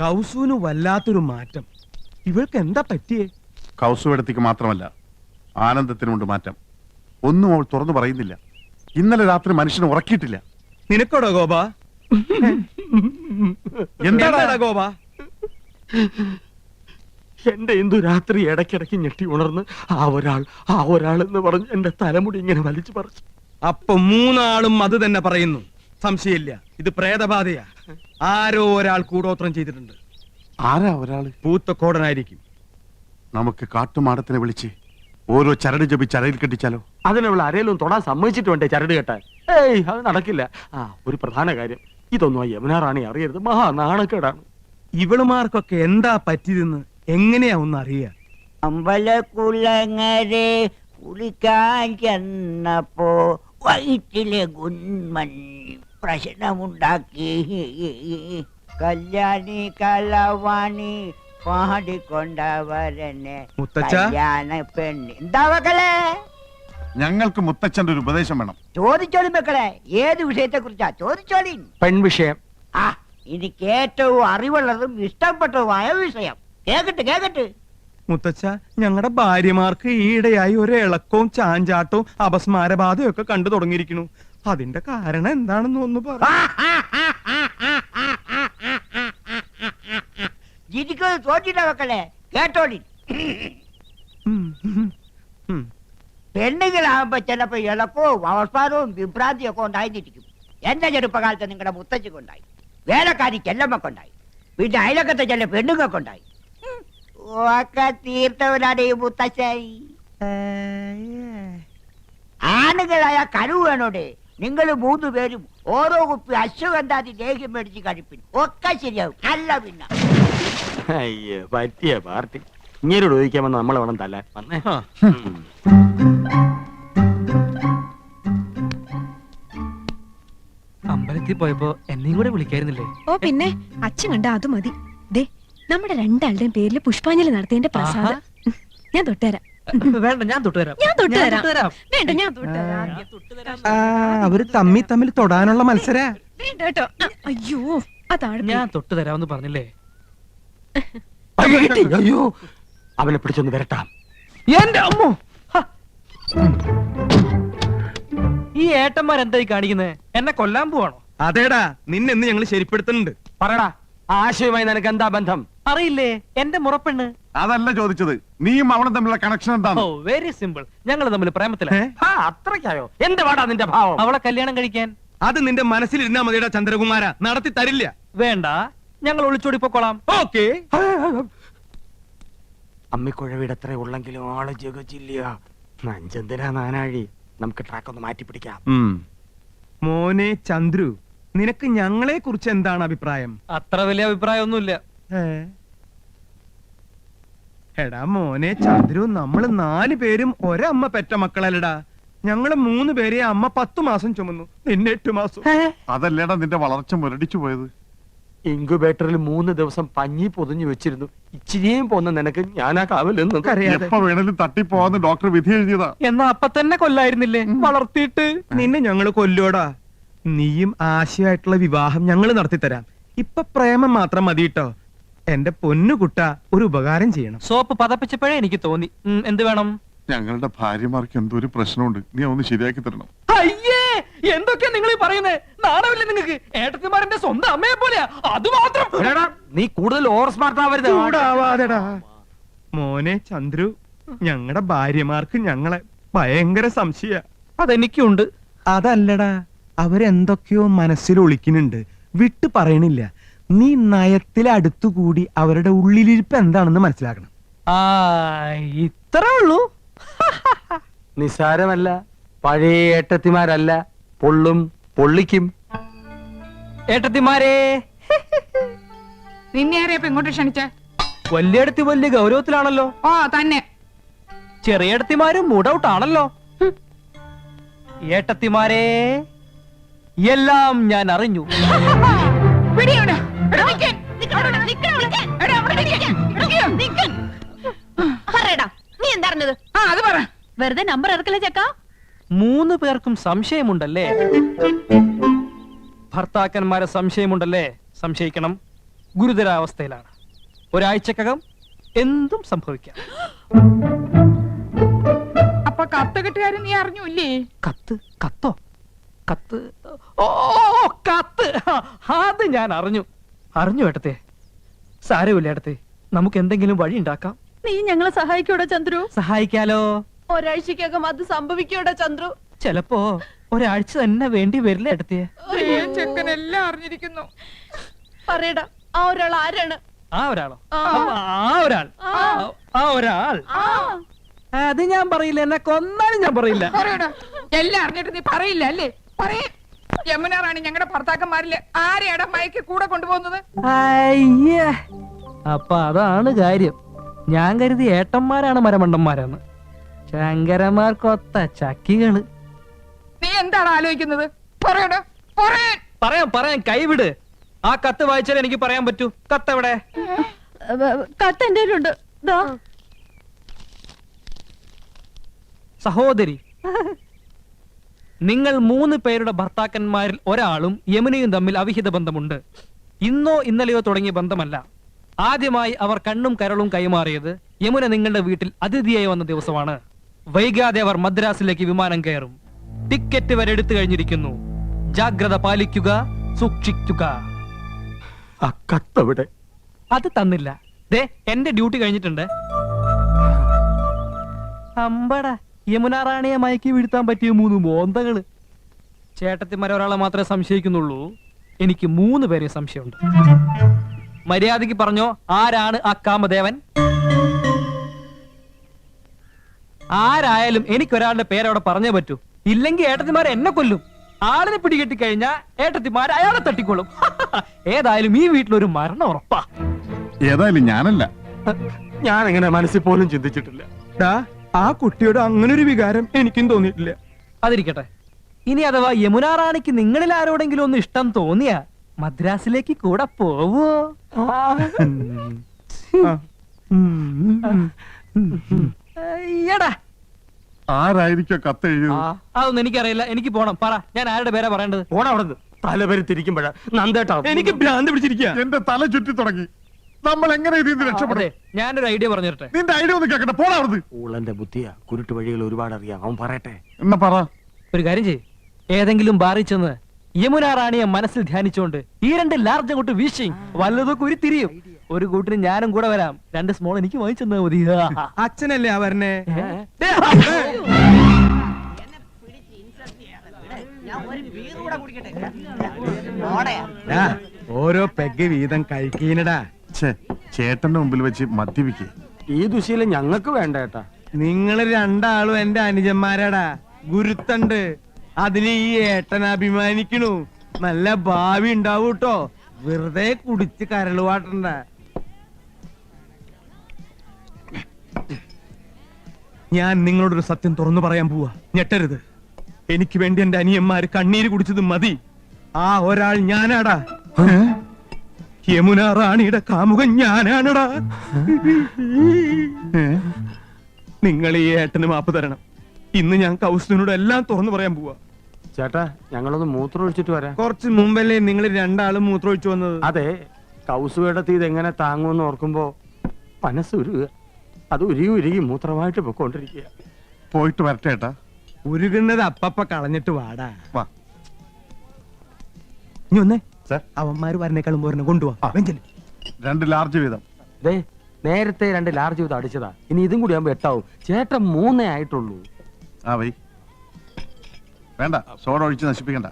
കൗസുവിന് വല്ലാത്തൊരു മാറ്റം. ഇവൾക്ക് എന്താ പറ്റിയേ? കൗസുവിടത്തേക്ക് മാത്രമല്ല, ആനന്ദത്തിനുണ്ട് മാറ്റം. ഒന്നും അവൾ തുറന്നു പറയുന്നില്ല. ഇന്നലെ രാത്രി മനുഷ്യനെ ഉറക്കിയിട്ടില്ല. നിനക്കോടോ ഗോപ? എന്താടാ ഗോപ? എന്റെ എന്തു രാത്രി ഇടയ്ക്കിടയ്ക്ക് ഞെട്ടി ഉണർന്ന് ആ ഒരാൾ എന്ന് പറഞ്ഞ് എന്റെ തലമുടി ഇങ്ങനെ വലിച്ചു പറിച്ചു. അപ്പൊ മൂന്നാളും അത് തന്നെ പറയുന്നു. സംശയമില്ല, ഇത് പ്രേതബാധയാ. ആരോ ഒരാൾ കൂടോത്രം ചെയ്തിട്ടുണ്ട്. ആരാ ഒരാള്? പൂത്തക്കോടനായിരിക്കും. നമുക്ക് കാട്ടുമാടത്തിനെ വിളിച്ച് ഓരോ ചരട് ജപിച്ച് അരയിൽ കെട്ടിച്ചാലോ? അതിനുള്ള ആരേലും തൊടാൻ സമ്മതിച്ചിട്ട് വേണ്ടേ ചരട് കെട്ടാൻ? ഏയ്, അത് നടക്കില്ല. ഒരു പ്രധാന കാര്യം, ഇതൊന്നും ആ യമുന റാണി അറിയരുത്. മഹാ നാണക്കേടാണ്. ഇവളുമാർക്കൊക്കെ എന്താ പറ്റിയതെന്ന് എങ്ങനെയാ ഒന്ന് അറിയാ? അമ്പലക്കുളങ്ങരെ കുളിക്കാൻ ചെന്നപ്പോ വയറ്റിലെ ഗുന്മൻ പ്രശ്നമുണ്ടാക്കി. കല്യാണി കലവാണി പാടിക്കൊണ്ടവരനെ കല്യാണ പെണ്ണ്. എന്താ മക്കളെ? ഞങ്ങൾക്ക് മുത്തച്ഛന്റെ ഒരു ഉപദേശം വേണം. ചോദിച്ചോളി മക്കളെ, ഏത് വിഷയത്തെ കുറിച്ചാ ചോദിച്ചോളി. പെൺവിഷയം. എനിക്ക് ഏറ്റവും അറിവുള്ളതും ഇഷ്ടപ്പെട്ടതുമായ വിഷയം. കേക്കട്ടെ. മുത്തച്ഛ, ഞങ്ങളുടെ ഭാര്യമാർക്ക് ഈയിടെയായി ഒരു ഇളക്കവും ചാഞ്ചാട്ടവും അപസ്മാരബാധയും ഒക്കെ കണ്ടു തുടങ്ങിയിരിക്കുന്നു. അതിന്റെ കാരണം എന്താണെന്ന് ഒന്ന് പറ. തോറ്റിട്ട മക്കളെ കേട്ടോളി. പെണ്ണുങ്ങളാകുമ്പോ ചിലപ്പോ ഇളക്കവും അവസ്മാരവും വിഭ്രാന്തിയും ഒക്കെ ഉണ്ടായിരിക്കും. എന്റെ ചെറുപ്പകാലത്ത് നിങ്ങളുടെ മുത്തച്ഛക്കുണ്ടായി, വേലക്കാരി ചെല്ലമ്മക്കുണ്ടായി, പിന്നെ അയലക്കത്തെ ചില പെണ്ണുങ്ങൾക്കുണ്ടായി. ഒക്കെ തീർത്തവനാണ് ഈ മുത്തച്ഛൻ. ആണുങ്ങളായ കരുവേണോടെ നിങ്ങൾ 3 പേരും ഓരോ കുപ്പി അശ്വഗന്ധാതി ലേഹ്യം മേടിച്ച് കഴിപ്പിൻ. ഒക്കെ ശരിയാവും. അല്ല പിന്നെ അയ്യോ, പറ്റിയ പാർട്ടി. ഇങ്ങനോട് ചോദിക്കാമെന്ന് നമ്മളെ വേണം തല്ലാൻ. വന്നേ. അമ്പലത്തിൽ പോയപ്പോ എന്നെയും കൂടെ വിളിക്കായിരുന്നില്ലേ? ഓ പിന്നെ, അച്ഛൻ കണ്ട അത് മതി. ദേ, നമ്മുടെ രണ്ടാളുടെയും പേരിൽ പുഷ്പാഞ്ജലി നടത്തിയതിന്റെ പ്രസാദം ഞാൻ തൊട്ടുതരാം. വേണ്ട, ഞാൻ തൊട്ടുതരാം. വേണ്ട, ഞാൻ തൊട്ടുതരാം. അവര് തമ്മിൽ തൊടാനുള്ള മത്സര. വേണ്ട കേട്ടോ. അയ്യോ, അതാണ് ഞാൻ തൊട്ടുതരാമെന്ന് പറഞ്ഞില്ലേ? അയ്യോ, അവനെ പിടിച്ചൊന്ന് വരട്ടാം. എന്റെ അമ്മോ, ഈ ഏട്ടന്മാരെന്തായി കാണിക്കുന്നത്? എന്നെ കൊല്ലാൻ പോവാണോ? അതേടാ, നിന്നെന്ന് ഞങ്ങൾ ശരിപ്പെടുത്തുന്നുണ്ട്. പറയടാ, ആശയവുമായി നിനക്ക് എന്താ ബന്ധം? അറിയില്ലേ, എന്റെ മുറപ്പെണ്ണ്. അതല്ല ചോദിച്ചത്, നീയും അവളും തമ്മിലുള്ള കണക്ഷൻ എന്താണ്? ഓ, വെരി സിമ്പിൾ. ഞങ്ങൾ തമ്മിൽ പ്രേമത്തിലാണ്. അത്രയ്ക്കായോ? എന്ത് പാടാ നിന്റെ ഭാവം? അവളെ കല്യാണം കഴിക്കാൻ. അത് നിന്റെ മനസ്സിലിരുന്നാ മതിയുടെ ചന്ദ്രകുമാര, നടത്തി തരില്ല. വേണ്ട, ഞങ്ങൾ ഒളിച്ചോടി പൊക്കോളാം. ഓക്കേ. അമ്മിക്കുഴവിടെ എത്ര ഉള്ളെങ്കിലും ആള് ജഗച്ചില്ല. നഞ്ചന്തിനാ നാനാഴി. നമുക്ക് ട്രാക്ക് ഒന്ന് മാറ്റി പിടിക്കാം. മോനെ ചന്ദ്രു, നിനക്ക് ഞങ്ങളെ കുറിച്ച് എന്താണ് അഭിപ്രായം? അത്ര വലിയ അഭിപ്രായമൊന്നുമില്ല. എടാ മോനെ ചന്ദ്രു, നമ്മള് 4 പേരും ഒരമ്മ പെറ്റ മക്കളല്ലടാ. ഞങ്ങള് 3 പേരെ അമ്മ 10 മാസം ചുമന്നു, നിന്നെ 8 മാസം. അതല്ലേടാ നിന്റെ വളർച്ച മുരടിച്ചു പോയത്. ഇൻക്യുബേറ്ററിൽ 3 ദിവസം പഞ്ഞി പൊതിഞ്ഞു വെച്ചിരുന്നു. ഇച്ചിരിയും പോന്ന നിനക്ക് ഞാനാ കാവലെന്ന്. എപ്പോ വേണേലും തട്ടിപ്പോവാന്ന് ഡോക്ടർ വിധി എഴുതിയതാ. എന്നാ അപ്പൊ തന്നെ കൊല്ലായിരുന്നില്ലേ? വളർത്തിയിട്ട് നിന്നെ ഞങ്ങള് കൊല്ലോടാ. നീയും ആശയായിട്ടുള്ള വിവാഹം ഞങ്ങള് നടത്തിത്തരാം. ഇപ്പൊ പ്രേമം മാത്രം മതി കേട്ടോ. എന്റെ പൊന്നുകുട്ട, ഒരു ഉപകാരം ചെയ്യണം. സോപ്പ് പതപ്പിച്ചപ്പോഴേ എനിക്ക് തോന്നി. എന്ത് വേണം? ഞങ്ങളുടെ ഭാര്യമാർക്ക് എന്തോ ഒരു പ്രശ്നമുണ്ട്, നീ ഒന്ന് ശരിയാക്കി തരണം. അയ്യേ, എന്തൊക്കെയാ നിങ്ങൾ ഈ പറയുന്നത്? നാണമില്ലേ നിങ്ങൾക്ക്? ഏട്ടത്തിമാരന്റെ സ്വന്തം അമ്മയെ പോലെയാ. അത് മാത്രം. നീ കൂടുതൽ ഓവർ സ്മാർട്ട് ആവരുത്. ചൂടാവാതെടാ. മോനെ ചന്ദ്രു, ഞങ്ങളുടെ ഭാര്യമാർക്ക് ഞങ്ങളെ ഭയങ്കര സംശയ. അതെനിക്കുണ്ട്. അതല്ലടാ, അവരെന്തൊക്കെയോ മനസ്സിൽ ഒളിക്കുന്നുണ്ട്, വിട്ടു പറയണില്ല. നീ നയത്തിലെ അടുത്തുകൂടി അവരുടെ ഉള്ളിലിരിപ്പ് എന്താണെന്ന് മനസ്സിലാക്കണം. ഇത്രേ ഉള്ളൂ. നിസാരമല്ല. പഴയ ഏട്ടത്തിമാരല്ല, പൊള്ളും പൊള്ളിക്കും. ഏട്ടത്തിമാരെ, നിന്നെ ആരെയപ്പോ ഇങ്ങോട്ട് ക്ഷണിച്ചേ? വലിയടത്തി വലിയ ഗൗരവത്തിലാണല്ലോ. ഓ തന്നെ. ചെറിയടത്തിമാരും മൂഡൌട്ട് ആണല്ലോ. ഏട്ടത്തിമാരെ, എല്ലാം ഞാൻ അറിഞ്ഞു. നീ എന്താ വെറുതെ നമ്പർ ഇറക്കല്ലേ ചക്ക? 3 പേർക്കും സംശയമുണ്ടല്ലേ? ഭർത്താക്കന്മാരെ സംശയമുണ്ടല്ലേ? സംശയിക്കണം. ഗുരുതരാവസ്ഥയിലാണ്. ഒരാഴ്ചക്കകം എന്തും സംഭവിക്കാം. അപ്പൊ കത്ത് കെട്ടുകാരൻ നീ അറിഞ്ഞൂല്ലേ? കത്തോ? കത്ത്? ഓ, കത്ത്! അത് ഞാൻ അറിഞ്ഞു ഏട്ടത്തെ. സാരമില്ല ഏട്ടത്തെ, നമുക്ക് എന്തെങ്കിലും വഴി ഉണ്ടാക്കാം. നീ ഞങ്ങളെ സഹായിക്കൂടാ ചന്ദ്രു? സഹായിക്കാലോ. ഒരാഴ്ചക്കകം അത് സംഭവിക്കൂടാ ചന്ദ്രു? ചിലപ്പോ ഒരാഴ്ച തന്നെ വേണ്ടി വരില്ല ഏട്ടത്തെ. ചെക്കൻ എല്ലാം അറിഞ്ഞിരിക്കുന്നു. പറയടാ, ആ ഒരാൾ ആരാണ്? ആ ഒരാളോ? ആ ഒരാൾ അത് ഞാൻ പറയില്ല. എന്നെ കൊന്നാലും ഞാൻ പറയില്ല. പറയടാ, എല്ലാം അറിഞ്ഞിട്ട് നീ പറയില്ല അല്ലേ? പറയേ. യമുന റാണി ഞങ്ങളുടെ ഭർത്താക്കന്മാരില് ആരെയാടാ മയക്ക് കൂടെ കൊണ്ടുപോകുന്നത്? അയ്യേ, അപ്പൊ അതാണ് കാര്യം. ഞാൻ കരുതി ഏട്ടന്മാരാണ് മരമണ്ടന്മാരെന്ന്. ശങ്കരന്മാർക്കൊത്ത ചക്കികള്. നീ എന്താണ് ആലോചിക്കുന്നത്? പറയടാ, പറയാം. കൈവിട്. ആ കത്ത് വായിച്ചാൽ എനിക്ക് പറയാൻ പറ്റൂ. കത്ത് എവിടെ? കത്ത് എന്റെ കയ്യിലുണ്ട്. സഹോദരി, നിങ്ങൾ 3 പേരുടെ ഭർത്താക്കന്മാരിൽ ഒരാളും യമുനയും തമ്മിൽ അവിഹിത ബന്ധമുണ്ട്. ഇന്നോ ഇന്നലെയോ തുടങ്ങിയ ബന്ധമല്ല. ആദ്യമായി അവർ കണ്ണും കരളും കൈമാറിയത് യമുന നിങ്ങളുടെ വീട്ടിൽ അതിഥിയായി വന്ന ദിവസമാണ്. വൈകാതെ അവർ മദ്രാസിലേക്ക് വിമാനം കയറും. ടിക്കറ്റ് വരെ എടുത്തു കഴിഞ്ഞിരിക്കുന്നു. ജാഗ്രത പാലിക്കുക, സൂക്ഷിക്കുക. ആ കത്തവിടെ? അത് തന്നില്ല. ദേ, എന്റെ ഡ്യൂട്ടി കഴിഞ്ഞിട്ടുണ്ട്. അമ്പടാ, യമുന റാണിയെ മയക്കി വീഴ്ത്താൻ പറ്റിയ 3 മോന്തകള്. ചേട്ടത്തിമാരെ ഒരാളെ മാത്രമേ സംശയിക്കുന്നുള്ളൂ. എനിക്ക് 3 പേരെ സംശയമുണ്ട്. മര്യാദയ്ക്ക് പറഞ്ഞോ, ആരാണ് ആ കാമദേവൻ? ആരായാലും എനിക്കൊരാളുടെ പേരവിടെ പറഞ്ഞേ പറ്റൂ. ഇല്ലെങ്കിൽ ഏട്ടത്തിമാരെ എന്നെ കൊല്ലും. ആളിനെ പിടികെട്ടി കഴിഞ്ഞാൽ ഏട്ടത്തിമാർ അയാളെ തട്ടിക്കൊള്ളും. ഏതായാലും ഈ വീട്ടിലൊരു മരണം ഉറപ്പാ. ഏതായാലും ഞാനല്ല. ഞാൻ എങ്ങനെ മനസ്സിൽ പോലും ചിന്തിച്ചിട്ടില്ല. ആ കുട്ടിയോട് അങ്ങനെ ഒരു വികാരം എനിക്കും തോന്നിയിട്ടില്ല. അതിരിക്കട്ടെ. ഇനി അഥവാ യമുന റാണിക്ക് നിങ്ങളിൽ ആരോടെങ്കിലും ഒന്ന് ഇഷ്ടം തോന്നിയാ മദ്രാസിലേക്ക് കൂടെ പോവോ? ആരായിരിക്കോ കത്ത് എഴുതിയത്? അതൊന്നും എനിക്കറിയില്ല. എനിക്ക് പോണം. പറ, ഞാൻ ആരുടെ പേരാ പറയേണ്ടത്? ഓടാ അവിടെ തലപേര് തിരിക്കുമ്പോഴാ നന്ദേട്ടാ. എനിക്ക് ഭ്രാന്ത് പിടിച്ചിരിക്കുക. എന്റെ തല ചുറ്റി തുടങ്ങി. നമ്മൾ എങ്ങനെ ഇതിന് രക്ഷപ്പെടും? ഞാനൊരു ഐഡിയ പറഞ്ഞു തരട്ടെ. നിന്റെ ഐഡിയ ഒന്ന് കേക്കട്ടെ. പോടാ അവിടുന്ന്. ഊളന്റെ ബുദ്ധിയാ. കുരുട്ട് വഴികൾ ഒരുപാട് അറിയാം. അവൻ പറയട്ടെ. എന്നാ പറ. ഒരു കാര്യം ചെയ്യ്. ഏതെങ്കിലും ബാറിൽ ചെന്ന് യമുന റാണിയെ മനസ്സിൽ ധ്യാനിച്ചുകൊണ്ട് ഈ 2 ലാർജ് അങ്ങോട്ട് വീശി വല്ലതൊക്കെ ഉരുത്തിരിയും. ഒരു കൂട്ടിന് ഞാനും കൂടെ വരാം. 2 സ്മോൾ എനിക്ക് വാങ്ങിച്ചെന്നാ മതി. അച്ഛനല്ലേ ആ വരണേ? ഓരോ പെഗ് വീതം കഴിക്കീനടാ. ചേട്ടന്റെ മുമ്പിൽ വെച്ച് മദ്യപിക്കേ. ഈ ദുശീലം ഞങ്ങൾക്ക് വേണ്ട ഏട്ടാ. നിങ്ങള് 2 ആളും എന്റെ അനുജന്മാരാടാ. ഗുരുത്തണ്ട്. അതിന് ഈ ഏട്ടൻ അഭിമാനിക്കണു. നല്ല ഭാവി ഉണ്ടാവൂ ട്ടോ. വെറുതെ കുടിച്ച് കരളുവാട്ടണ്ട. ഞാൻ നിങ്ങളോടൊരു സത്യം തുറന്നു പറയാൻ പോവാ. ഞെട്ടരുത്. എനിക്ക് വേണ്ടി എന്റെ അനിയന്മാര് കണ്ണീര് കുടിച്ചത് മതി. ആ ഒരാൾ ഞാനാടാ. യമുന റാണിയുടെ കാമുകൻ ഞാനാണടാ. നിങ്ങൾ ഈ ഏട്ടന് മാപ്പ് തരണം. ഇന്ന് ഞാൻ കൗസലിനോട് എല്ലാം തുറന്നു പറയാൻ പോവാ. ചേട്ടാ, ഞങ്ങളൊന്ന് മൂത്രം ഒഴിച്ചിട്ട് വരാം. കുറച്ച് മുമ്പല്ലേ നിങ്ങൾ 2 ആളും മൂത്രമൊഴിച്ചു വന്നത്? അതെ, കൗസുവേടത്തി ഇതെങ്ങനെ താങ്ങുമെന്ന് ഓർക്കുമ്പോ മനസ്സ് ഉരുക. അത് ഉരുകി മൂത്രമായിട്ട് പൊക്കോണ്ടിരിക്കുക. പോയിട്ട് വരട്ടെ ഏട്ടാ. ഉരുകുന്നത് അപ്പപ്പ കളഞ്ഞിട്ട് വാടാ. വാ. ഇനി ഒന്നേ, സർ, അവന്മാര് വരണേക്കാളും പോരണ കൊണ്ടുപോവാ. 2 ലാർജ് വീതം. ദേ, നേരത്തെ 2 ലാർജ് ചെയ്ത് അടിച്ചതാ. ഇനി ഇതും കൂടി ആകുമ്പോ 8 ആവും. ചേട്ടൻ 3 ആയിട്ടുള്ളൂ. ആ വൈ. വേണ്ട, സോഡ ഒഴിച്ച് നശിപ്പിക്കണ്ട.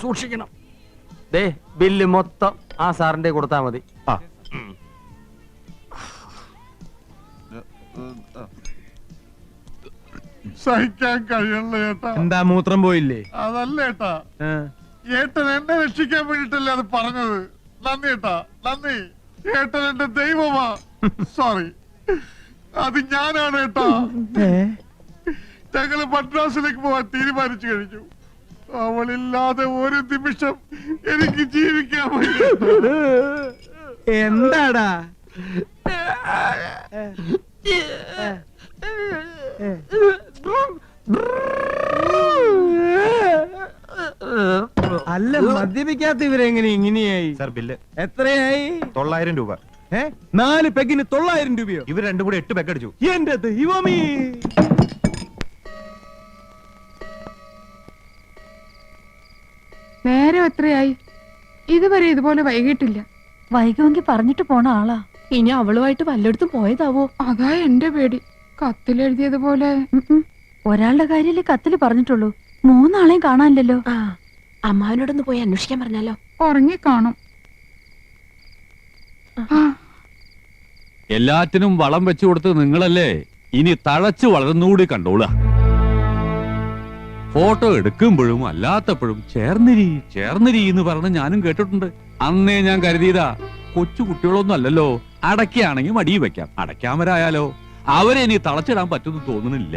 സൂക്ഷിക്കണം. ദേ, ബില്ല് മൊത്തം ആ സാറിന്റെ കൊടുത്താ മതി. ആ. സഹിക്കാൻ കഴിയണല്ലോ ഏട്ടാ. എന്താ മൂത്രം പോയില്ലേ? അതല്ല ഏട്ടാ, ഏട്ടൻ എന്നെ രക്ഷിക്കാൻ വേണ്ടിട്ടല്ലേ അത് പറഞ്ഞത്. നന്ദി ഏട്ടാ, നന്ദി. ഏട്ടൻ എന്റെ ദൈവമാ. സോറി, അത് ഞാനാണ് ഏട്ടാ. ഞങ്ങള് മദ്രാസിലേക്ക് പോവാൻ തീരുമാനിച്ചു കഴിഞ്ഞു. അവളില്ലാതെ ഒരു നിമിഷം എനിക്ക് ജീവിക്കാൻ പറ്റില്ല. എന്താടാ? അല്ല മദ്യപിക്കാത്ത ഇവരെങ്ങനെ ഇങ്ങനെയായി? സാർ ബില്ല് എത്രയായി? 900 രൂപ. 4 പെഗിന് 900 രൂപയോ? ഇവർ രണ്ടും കൂടി 8 പെഗ് അടിച്ചു. എന്റെ ദൈവമേ! നേരം എത്രയായി? ഇതുവരെ ഇതുപോലെ വൈകിട്ടില്ല. വൈകുമെങ്കിൽ പറഞ്ഞിട്ട് പോണ ആളാ. ഇനി അവളുമായിട്ട് വല്ലയിടത്തും പോയതാവോ? അതാ എന്റെ പേടി. കത്തിലെഴുതിയതുപോലെ. ഒരാളുടെ കാര്യല്ലേ കത്തില് പറഞ്ഞിട്ടുള്ളൂ. 3 ആളെയും കാണാനില്ലല്ലോ. ആ അമ്മാവനോടൊന്ന് പോയി അന്വേഷിക്കാൻ പറഞ്ഞാലോ? ഉറങ്ങിക്കാണും. എല്ലാറ്റിനും വളം വെച്ചു കൊടുത്ത് നിങ്ങളല്ലേ, ഇനി തഴച്ചു വളർന്നുകൂടി കണ്ടോളുക. ഫോട്ടോ എടുക്കുമ്പോഴും അല്ലാത്തപ്പോഴും ചേർന്നിരി ചേർന്നിരി എന്ന് പറഞ്ഞ് ഞാനും കേട്ടിട്ടുണ്ട്. അന്നേ ഞാൻ കരുതിയതാ കൊച്ചു കുട്ടികളൊന്നും അല്ലല്ലോ, അടയ്ക്കാണെങ്കിൽ മടിയിൽ വെക്കാം, അടയ്ക്കാമരായാലോ. അവരെ ഇനി തളച്ചിടാൻ പറ്റുമെന്ന് തോന്നുന്നില്ല.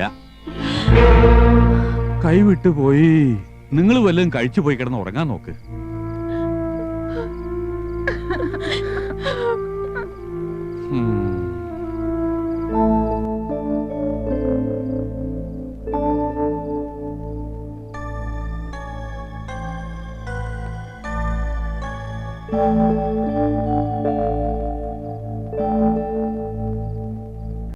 കൈവിട്ടു പോയി. നിങ്ങൾ വല്ലതും കഴിച്ചു പോയി കിടന്ന് ഉറങ്ങാൻ നോക്ക്.